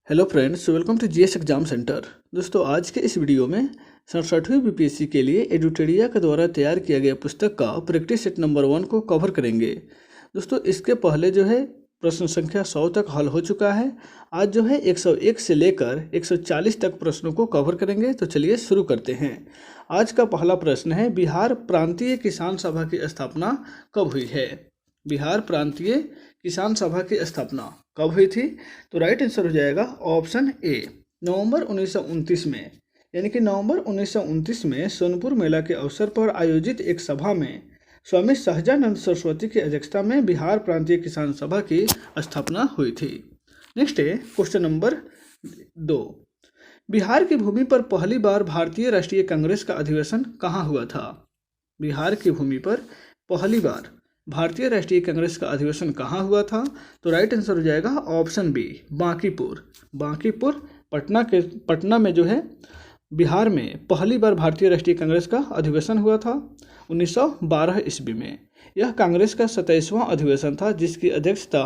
Hello friends, welcome to GS exam centre. दोस्तों, आज के इस वीडियो में 67वीं बीपीएससी के लिए एडुटेरिया के द्वारा तैयार किया गया पुस्तक का प्रैक्टिस सेट नंबर 1 को कवर करेंगे। दोस्तों, इसके पहले जो है प्रश्न संख्या 100 तक हल हो चुका है। आज जो है 101 से लेकर 140 तक प्रश्नों को कवर करेंगे। तो चलिए शुरू करते हैं। आज का पहला प्रश्न है, बिहार प्रांतीय किसान सभा की स्थापना कब हुई है? बिहार प्रांतीय किसान सभा की स्थापना कब हुई थी? तो राइट आंसर हो जाएगा ऑप्शन ए, नवंबर 1929 में। यानी कि नवंबर 1929 में सोनपुर मेला के अवसर पर आयोजित एक सभा में स्वामी सहजानंद सरस्वती की अध्यक्षता में बिहार प्रांतीय किसान सभा की स्थापना हुई थी। नेक्स्ट है क्वेश्चन नंबर 2। बिहार की भूमि पर पहली बार भारतीय राष्ट्रीय कांग्रेस का अधिवेशन कहाँ हुआ था? बिहार की भूमि पर पहली बार भारतीय राष्ट्रीय कांग्रेस का अधिवेशन कहाँ हुआ था? तो राइट आंसर हो जाएगा ऑप्शन बी, बांकीपुर। बांकीपुर पटना में जो है बिहार में पहली बार भारतीय राष्ट्रीय कांग्रेस का अधिवेशन हुआ था 1912 ईस्वी में। यह कांग्रेस का 27वां अधिवेशन था जिसकी अध्यक्षता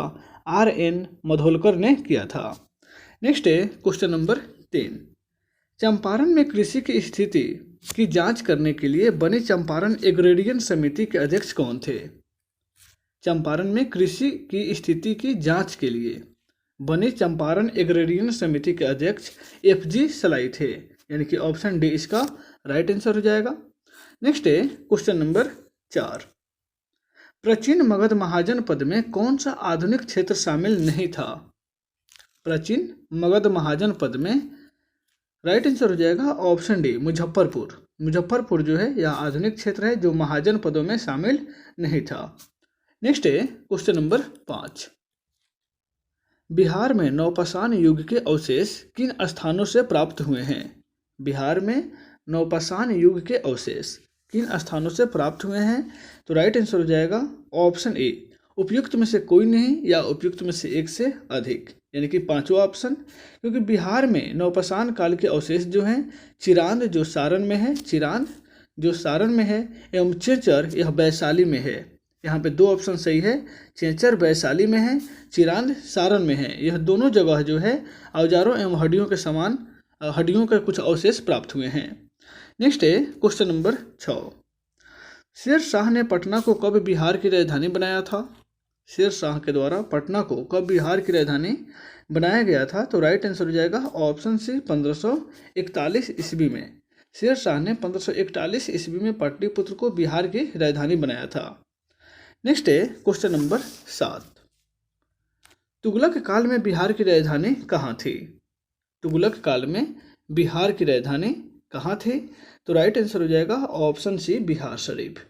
RN मधोलकर ने किया था। नेक्स्ट है क्वेश्चन नंबर 3। चंपारण में कृषि की स्थिति की जांच करने के लिए बनी चंपारण एग्रेरियन समिति के अध्यक्ष कौन थे? चंपारण में कृषि की स्थिति की जांच के लिए बनी चंपारण एग्रेरियन समिति के अध्यक्ष FG सलाई थे। यानी कि ऑप्शन डी इसका राइट आंसर हो जाएगा। नेक्स्ट है क्वेश्चन नंबर 4। प्राचीन मगध महाजन पद में कौन सा आधुनिक क्षेत्र शामिल नहीं था? प्राचीन मगध महाजन पद में राइट आंसर हो जाएगा ऑप्शन डी, मुजफ्फरपुर। मुजफ्फरपुर जो है यह आधुनिक क्षेत्र है जो महाजन पदों में शामिल नहीं था। नेक्स्ट है क्वेश्चन नंबर 5। बिहार में नवपाषाण युग के अवशेष किन स्थानों से प्राप्त हुए हैं? बिहार में नवपाषाण युग के अवशेष किन स्थानों से प्राप्त हुए हैं? तो राइट आंसर हो जाएगा ऑप्शन ए, उपयुक्त में से कोई नहीं या उपयुक्त में से एक से अधिक। यानी कि पांचवा ऑप्शन, क्योंकि बिहार में नवपाषाण काल के अवशेष जो हैं चिरांद जो सारण में है, चिरांद जो सारण में है, एवं चेचर यह वैशाली में है। यहाँ पे दो ऑप्शन सही है, चेचर वैशाली में है, चिरांद सारण में है। यह दोनों जगह जो है औजारों एवं हड्डियों के समान हड्डियों के कुछ अवशेष प्राप्त हुए हैं। नेक्स्ट है क्वेश्चन नंबर 6। शेर शाह ने पटना को कब बिहार की राजधानी बनाया था? शेर शाह के द्वारा पटना को कब बिहार की राजधानी बनाया गया था? तो राइट आंसर हो जाएगा ऑप्शन सी, 1541 ईस्वी में। शेर शाह ने 1541 ईस्वी में पाटलिपुत्र को बिहार की राजधानी बनाया था। नेक्स्ट है क्वेश्चन नंबर 7। तुगलक काल में बिहार की राजधानी कहाँ थी? तुगलक काल में बिहार की राजधानी कहाँ थी? तो राइट आंसर हो जाएगा ऑप्शन सी, बिहार शरीफ,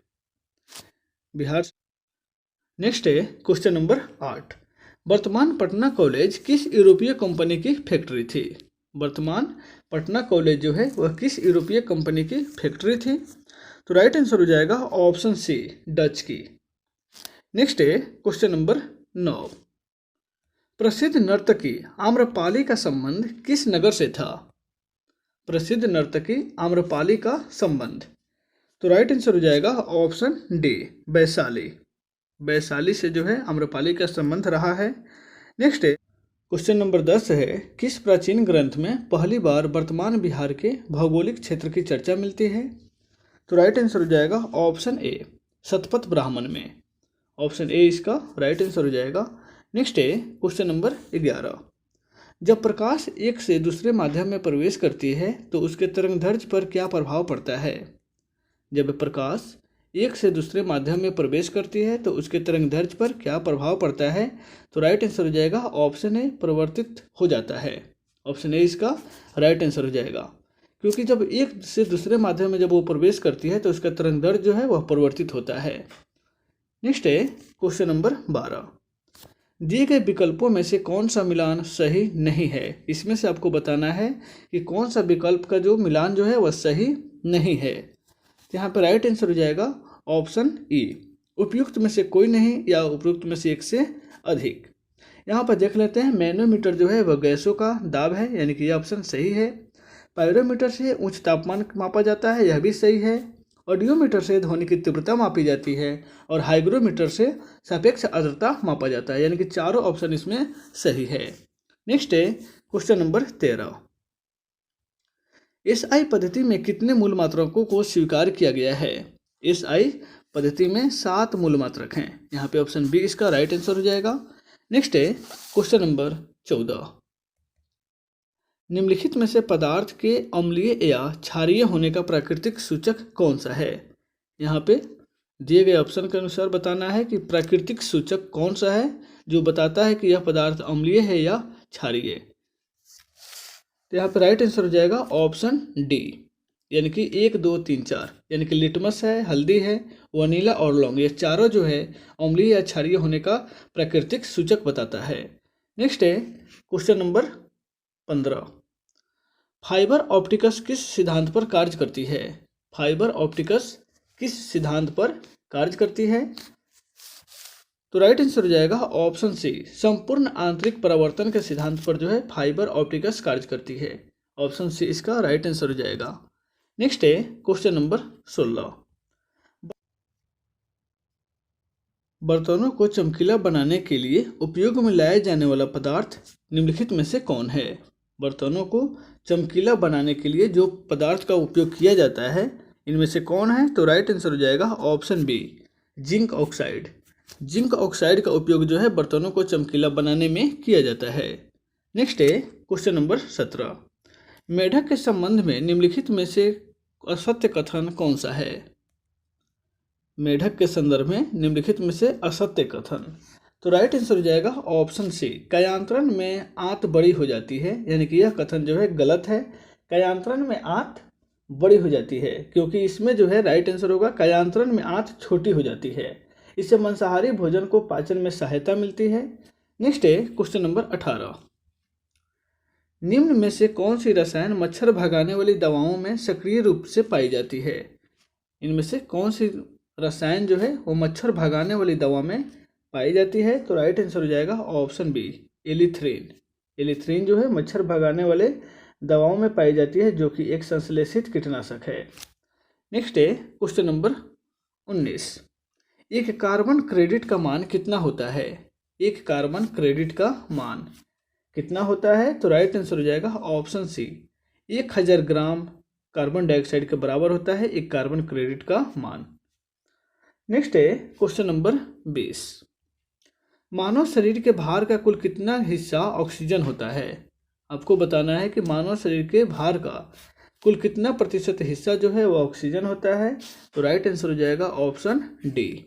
बिहार। नेक्स्ट है क्वेश्चन नंबर 8। वर्तमान पटना कॉलेज किस यूरोपीय कंपनी की फैक्ट्री थी? वर्तमान पटना कॉलेज जो है वह किस यूरोपीय कंपनी की फैक्ट्री थी? तो राइट आंसर हो जाएगा ऑप्शन सी, डच की। नेक्स्ट है क्वेश्चन नंबर 9। प्रसिद्ध नर्तकी आम्रपाली का संबंध किस नगर से था? प्रसिद्ध नर्तकी आम्रपाली का संबंध, तो राइट आंसर हो जाएगा ऑप्शन डी, वैशाली। वैशाली से जो है आम्रपाली का संबंध रहा है। नेक्स्ट है क्वेश्चन नंबर 10 है, किस प्राचीन ग्रंथ में पहली बार वर्तमान बिहार के भौगोलिक क्षेत्र की चर्चा मिलती है? तो राइट आंसर हो जाएगा ऑप्शन ए, शतपथ ब्राह्मण में। ऑप्शन ए इसका राइट आंसर हो जाएगा। नेक्स्ट है क्वेश्चन नंबर 11। जब प्रकाश एक से दूसरे माध्यम में प्रवेश करती है तो उसके तरंगदैर्घ्य पर क्या प्रभाव पड़ता है? जब प्रकाश एक से दूसरे माध्यम में प्रवेश करती है तो उसके तरंगदैर्घ्य पर क्या प्रभाव पड़ता है? तो राइट आंसर हो जाएगा ऑप्शन ए, परिवर्तित हो जाता है। ऑप्शन ए इसका राइट आंसर हो जाएगा, क्योंकि जब एक से दूसरे माध्यम में जब वो प्रवेश करती है तो उसका तरंगदैर्घ्य जो है वह परिवर्तित होता है। नेक्स्ट है क्वेश्चन नंबर 12। दिए गए विकल्पों में से कौन सा मिलान सही नहीं है? इसमें से आपको बताना है कि कौन सा विकल्प का जो मिलान जो है वह सही नहीं है। तो यहाँ पर राइट आंसर हो जाएगा ऑप्शन ई, उपयुक्त में से कोई नहीं या उपयुक्त में से एक से अधिक। यहाँ पर देख लेते हैं, मैनोमीटर जो है वह गैसों का दाब है, यानी कि यह ऑप्शन सही है। पायरोमीटर से उच्च तापमान मापा जाता है, यह भी सही है। ऑडियोमीटर से ध्वनि की तीव्रता मापी जाती है और हाइग्रोमीटर से सापेक्ष आर्द्रता मापा जाता है, यानी कि चारों ऑप्शन इसमें सही है। नेक्स्ट है क्वेश्चन नंबर 13, SI पद्धति में कितने मूल मात्रकों को स्वीकार किया गया है? SI पद्धति में 7 मूल मात्रक हैं। यहाँ पे ऑप्शन बी इसका राइट आंसर हो जाएगा। नेक्स्ट है क्वेश्चन नंबर 14, निम्नलिखित में से पदार्थ के अम्लीय या क्षारीय होने का प्राकृतिक सूचक कौन सा है? यहाँ पे दिए गए ऑप्शन के अनुसार बताना है कि प्राकृतिक सूचक कौन सा है जो बताता है कि यह पदार्थ अम्लीय है या क्षारीय। तो यहाँ पे राइट आंसर हो जाएगा ऑप्शन डी, यानी कि 1, 2, 3, 4, यानी कि लिटमस है, हल्दी है, वनीला और लौंग, ये चारों जो है अम्लीय या क्षारीय होने का प्राकृतिक सूचक बताता है। नेक्स्ट है क्वेश्चन नंबर 15, फाइबर ऑप्टिकस किस सिद्धांत पर कार्य करती है? फाइबर ऑप्टिकस किस सिद्धांत पर कार्य करती है? तो राइट आंसर हो जाएगा ऑप्शन सी, संपूर्ण आंतरिक परावर्तन के सिद्धांत पर जो है फाइबर ऑप्टिकस कार्य करती है। ऑप्शन सी इसका राइट आंसर हो जाएगा। नेक्स्ट है क्वेश्चन नंबर 16, बर्तनों को चमकीला बनाने के लिए उपयोग में लाया जाने वाला पदार्थ निम्नलिखित में से कौन है? बर्तनों को चमकीला बनाने के लिए जो पदार्थ का उपयोग किया जाता है इनमें से कौन है? तो राइट आंसर हो जाएगा option B, zinc oxide. Zinc oxide का उपयोग जो है बर्तनों को चमकीला बनाने में किया जाता है। नेक्स्ट है क्वेश्चन नंबर 17, मेढक के संबंध में निम्नलिखित में से असत्य कथन कौन सा है? मेढक के संदर्भ में निम्नलिखित में से असत्य कथन, तो राइट आंसर हो जाएगा ऑप्शन सी, कयांतरण में आंत बड़ी हो जाती है, यानी कि यह कथन जो है गलत है। कयांतरण में आंत बड़ी हो जाती है, क्योंकि इसमें जो है राइट आंसर होगा कयांतरण में आंत छोटी हो जाती है। इससे मांसाहारी भोजन को पाचन में सहायता मिलती है। नेक्स्ट है क्वेश्चन नंबर 18, निम्न में से कौन सी रसायन मच्छर भगाने वाली दवाओं में सक्रिय रूप से पाई जाती है? इनमें से कौन सी रसायन जो है वो मच्छर भगाने वाली दवा में पाई जाती है? तो राइट आंसर हो जाएगा ऑप्शन बी, एलिथ्रीन। एलिथ्रीन जो है मच्छर भगाने वाले दवाओं में पाई जाती है, जो कि एक संश्लेषित कीटनाशक है। नेक्स्ट है क्वेश्चन नंबर 19, एक कार्बन क्रेडिट का मान कितना होता है? एक कार्बन क्रेडिट का मान कितना होता है? तो राइट आंसर हो जाएगा option C, 1000 gram carbon dioxide के बराबर होता है एक कार्बन क्रेडिट का मान। नेक्स्ट है क्वेश्चन नंबर 20, मानव शरीर के भार का कुल कितना हिस्सा ऑक्सीजन होता है? आपको बताना है कि मानव शरीर के भार का कुल कितना प्रतिशत हिस्सा जो है वो ऑक्सीजन होता है। तो राइट आंसर हो जाएगा ऑप्शन डी।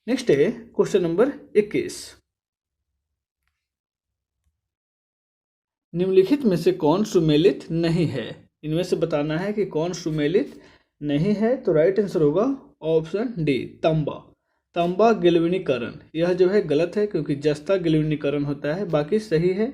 नेक्स्ट है क्वेश्चन नंबर 21, निम्नलिखित में से कौन सुमेलित नहीं है? इनमें से बताना है कि कौन सुमेलित नहीं है। तो राइट आंसर होगा ऑप्शन डी, तांबा। तांबा गैल्वेनीकरण, यह जो है गलत है क्योंकि जस्ता गैल्वेनीकरण होता है, बाकी सही है।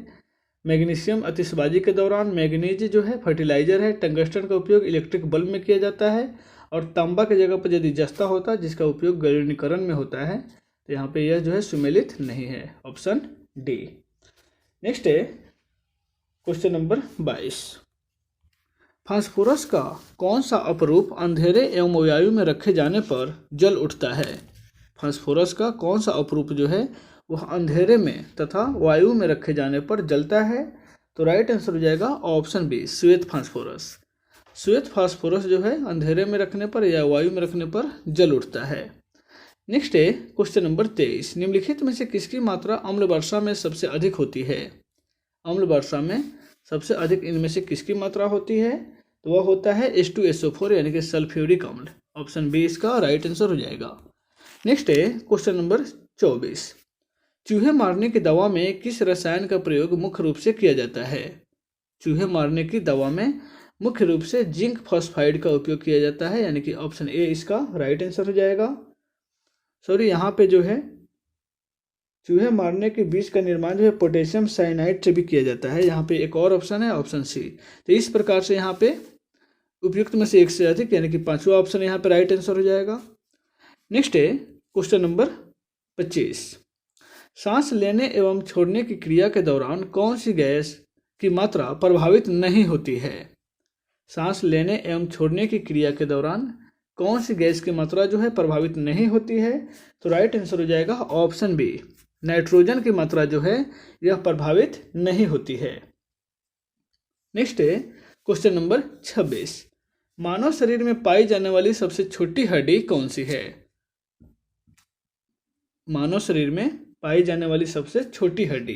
मैग्नीशियम आतिशबाजी के दौरान, मैग्नीज जो है फर्टिलाइजर है, टंगस्टन का उपयोग इलेक्ट्रिक बल्ब में किया जाता है, और तांबा की जगह पर यदि जस्ता होता है जिसका उपयोग गैल्वेनीकरण में होता है, तो यहाँ पे यह जो है सुमेलित नहीं है, ऑप्शन डी। नेक्स्ट है क्वेश्चन नंबर 22, फास्फोरस का कौन सा अपरूप अंधेरे एवं वायु में रखे जाने पर जल उठता है? फास्फोरस का कौन सा अपरूप जो है वह अंधेरे में तथा वायु में रखे जाने पर जलता है? तो राइट आंसर हो जाएगा ऑप्शन बी, श्वेत फास्फोरस। श्वेत फास्फोरस जो है अंधेरे में रखने पर या वायु में रखने पर जल उठता है। नेक्स्ट है क्वेश्चन नंबर 23, निम्नलिखित में से किसकी मात्रा अम्ल वर्षा में सबसे अधिक होती है? अम्ल वर्षा में सबसे अधिक इनमें से किसकी मात्रा होती है? तो वह होता है H2SO4 यानी कि सल्फ्यूरिक अम्ल। ऑप्शन बी इसका राइट आंसर हो जाएगा। नेक्स्ट है क्वेश्चन नंबर 24, चूहे मारने की दवा में किस रसायन का प्रयोग मुख्य रूप से किया जाता है? चूहे मारने की दवा में मुख्य रूप से जिंक फॉस्फाइड का उपयोग किया जाता है, यानी कि ऑप्शन ए इसका राइट आंसर हो जाएगा। सॉरी, यहाँ पे जो है चूहे मारने के बीज का निर्माण जो है पोटेशियम साइनाइड से भी किया जाता है। यहाँ पे एक और ऑप्शन है, ऑप्शन सी। तो इस प्रकार से यहाँ पे उपयुक्त में से एक से अधिक, यानी कि 5वां ऑप्शन यहाँ पे राइट आंसर हो जाएगा। नेक्स्ट है क्वेश्चन नंबर 25, सांस लेने एवं छोड़ने की क्रिया के दौरान कौन सी गैस की मात्रा प्रभावित नहीं होती है? सांस लेने एवं छोड़ने की क्रिया के दौरान कौन सी गैस की मात्रा जो है प्रभावित नहीं होती है? तो राइट आंसर हो जाएगा ऑप्शन बी, नाइट्रोजन की मात्रा जो है यह प्रभावित नहीं होती है। नेक्स्ट है क्वेश्चन नंबर 26, मानव शरीर में पाई जाने वाली सबसे छोटी हड्डी कौन सी है? मानव शरीर में पाई जाने वाली सबसे छोटी हड्डी,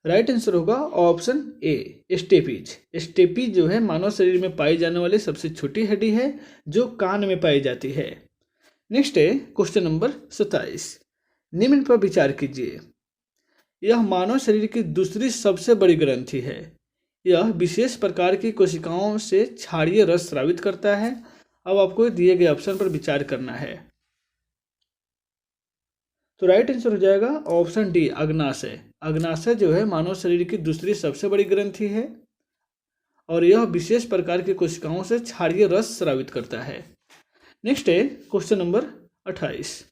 राइट आंसर होगा ऑप्शन ए स्टेपीज। स्टेपीज जो है मानव शरीर में पाई जाने वाली सबसे छोटी हड्डी है जो कान में पाई जाती है। नेक्स्ट है क्वेश्चन नंबर 27, निम्न पर विचार कीजिए। यह मानव शरीर की दूसरी सबसे बड़ी ग्रंथि है। यह विशेष प्रकार की कोशिकाओं से क्षारीय रस स्रावित करता है। अब आपको दिए गए ऑप्शन पर विचार करना है। तो राइट आंसर हो जाएगा ऑप्शन डी अग्नाशय। अग्नाशय जो है मानव शरीर की दूसरी सबसे बड़ी ग्रंथि है और यह विशेष प्रकार की कोशिकाओं से क्षारीय रस स्रावित करता है। नेक्स्ट है क्वेश्चन नंबर 28,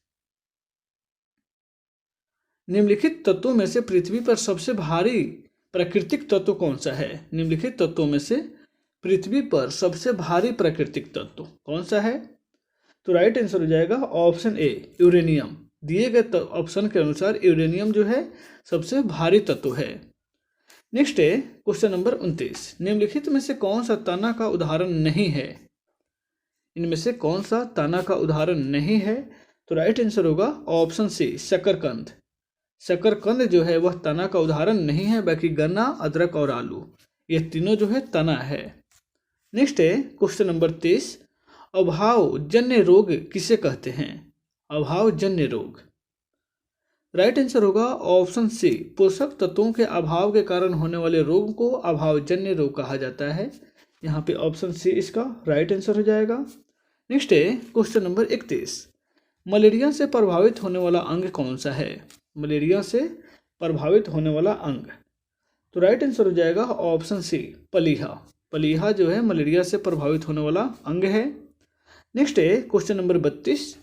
निम्नलिखित तत्वों में से पृथ्वी पर सबसे भारी प्राकृतिक तत्व कौन सा है? निम्नलिखित तत्वों में से पृथ्वी पर सबसे भारी प्राकृतिक तत्व कौन सा है? तो राइट आंसर हो जाएगा ऑप्शन ए यूरेनियम। दिए गए ऑप्शन के अनुसार यूरेनियम जो है सबसे भारी तत्व है। नेक्स्ट है क्वेश्चन नंबर 29, निम्नलिखित में से कौन सा तना का उदाहरण नहीं है? इनमें से कौन सा तना का उदाहरण नहीं है? तो राइट आंसर होगा ऑप्शन सी शकरकंद। शकरकंद जो है वह तना का उदाहरण नहीं है, बाकी गन्ना, अदरक और आलू ये तीनों जो है तना है। नेक्स्ट है क्वेश्चन नंबर 30, अभावजन्य रोग किसे कहते हैं? अभावजन्य रोग, राइट आंसर होगा ऑप्शन सी पोषक तत्वों के अभाव के कारण होने वाले रोग को अभावजन्य रोग कहा जाता है। यहाँ पे ऑप्शन सी इसका राइट आंसर हो जाएगा। नेक्स्ट है क्वेश्चन नंबर 31, मलेरिया से प्रभावित होने वाला अंग कौन सा है? मलेरिया से प्रभावित होने वाला अंग, तो राइट आंसर हो जाएगा ऑप्शन सी पलीहा। पलीहा जो है मलेरिया से प्रभावित होने वाला अंग है। नेक्स्ट है क्वेश्चन नंबर 32,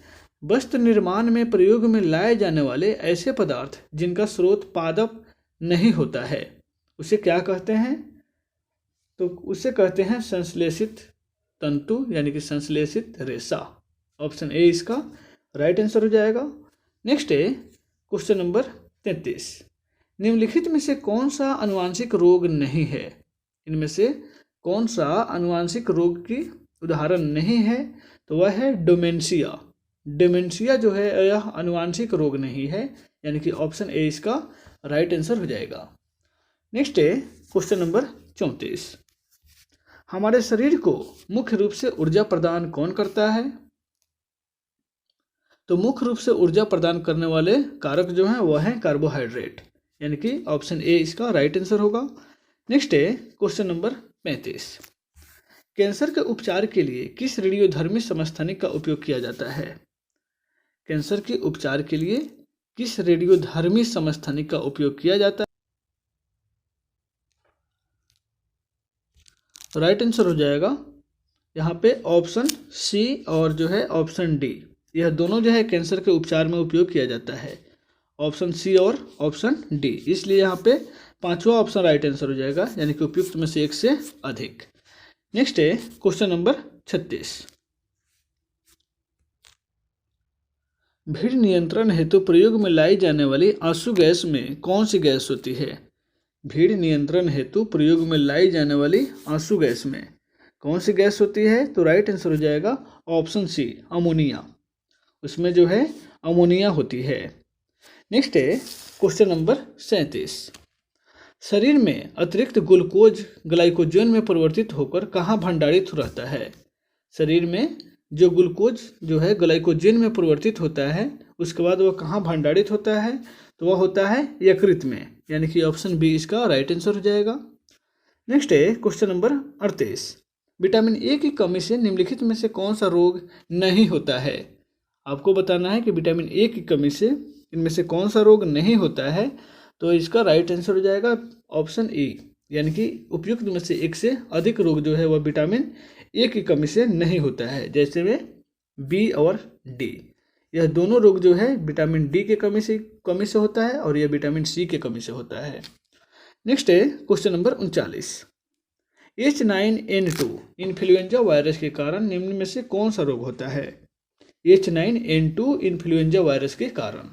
वस्त्र निर्माण में प्रयोग में लाए जाने वाले ऐसे पदार्थ जिनका स्रोत पादप नहीं होता है उसे क्या कहते हैं? तो उसे कहते हैं संश्लेषित तंतु यानी कि संश्लेषित रेशा। ऑप्शन ए इसका राइट आंसर हो जाएगा। नेक्स्ट है क्वेश्चन नंबर 33, निम्नलिखित में से कौन सा अनुवांशिक रोग नहीं है? इनमें से कौन सा अनुवांशिक रोग की उदाहरण नहीं है? तो वह है डोमेंशिया। डिमेंशिया जो है यह अनुवांशिक रोग नहीं है, यानी कि ऑप्शन ए इसका राइट आंसर हो जाएगा। नेक्स्ट है क्वेश्चन नंबर 34, हमारे शरीर को मुख्य रूप से ऊर्जा प्रदान कौन करता है? तो मुख्य रूप से ऊर्जा प्रदान करने वाले कारक जो हैं वह हैं कार्बोहाइड्रेट, यानी कि ऑप्शन ए इसका राइट आंसर होगा। नेक्स्ट है क्वेश्चन नंबर 35, कैंसर के उपचार के लिए किस रेडियोधर्मी समस्थानिक का उपयोग किया जाता है? कैंसर के उपचार के लिए किस रेडियोधर्मी समस्थानिक का उपयोग किया जाता है? राइट आंसर हो जाएगा यहाँ पे ऑप्शन सी और जो है ऑप्शन डी, यह दोनों जो है कैंसर के उपचार में उपयोग किया जाता है। ऑप्शन सी और ऑप्शन डी, इसलिए यहाँ पे पांचवा ऑप्शन राइट आंसर हो जाएगा, यानी कि उपयुक्त में से एक से अधिक। नेक्स्ट है क्वेश्चन नंबर 36, भीड़ नियंत्रण हेतु प्रयोग में लाई जाने वाली आंसू गैस में कौन सी गैस होती है? भीड़ नियंत्रण हेतु प्रयोग में लाई जाने वाली आंसू गैस में कौन सी गैस होती है? तो राइट आंसर हो जाएगा ऑप्शन सी अमोनिया। उसमें जो है अमोनिया होती है। नेक्स्ट है क्वेश्चन नंबर 37, शरीर में अतिरिक्त ग्लूकोज ग्लाइकोजन में परिवर्तित होकर कहाँ भंडारित रहता है? शरीर में जो ग्लूकोज जो है ग्लाइकोजन में परिवर्तित होता है उसके बाद वह कहाँ भंडारित होता है? तो वह होता है यकृत में, यानी कि ऑप्शन बी इसका राइट आंसर हो जाएगा। नेक्स्ट है क्वेश्चन नंबर 38, विटामिन ए की कमी से निम्नलिखित में से कौन सा रोग नहीं होता है? आपको बताना है कि विटामिन ए की कमी से इनमें से कौन सा रोग नहीं होता है। तो इसका राइट आंसर हो जाएगा ऑप्शन ए, यानी कि उपयुक्त में से एक से अधिक रोग जो है वह विटामिन ए की कमी से नहीं होता है, जैसे में बी और डी। यह दोनों रोग जो है विटामिन डी के कमी से होता है और यह विटामिन सी के कमी से होता है। नेक्स्ट है question number 39, H9N2 influenza virus के कारण निम्न में से कौन सा रोग होता है? H9N2 इन्फ्लुएंजा वायरस के कारण,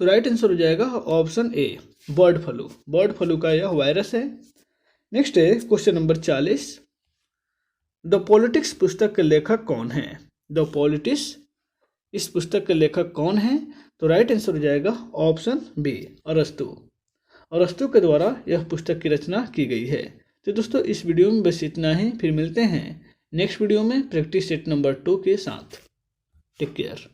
तो राइट आंसर हो जाएगा option A, bird flu. Bird flu का यह वायरस है। नेक्स्ट है क्वेश्चन नंबर 40, द पॉलिटिक्स पुस्तक के लेखक कौन है? द पॉलिटिक्स, इस पुस्तक के लेखक कौन है? तो राइट आंसर हो जाएगा ऑप्शन बी, अरस्तु। अरस्तु के द्वारा यह पुस्तक की रचना की गई है। तो दोस्तों इस वीडियो में बस इतना ही, फिर मिलते हैं नेक्स्ट वीडियो में प्रैक्टिस सेट नंबर 2 के साथ। Take care.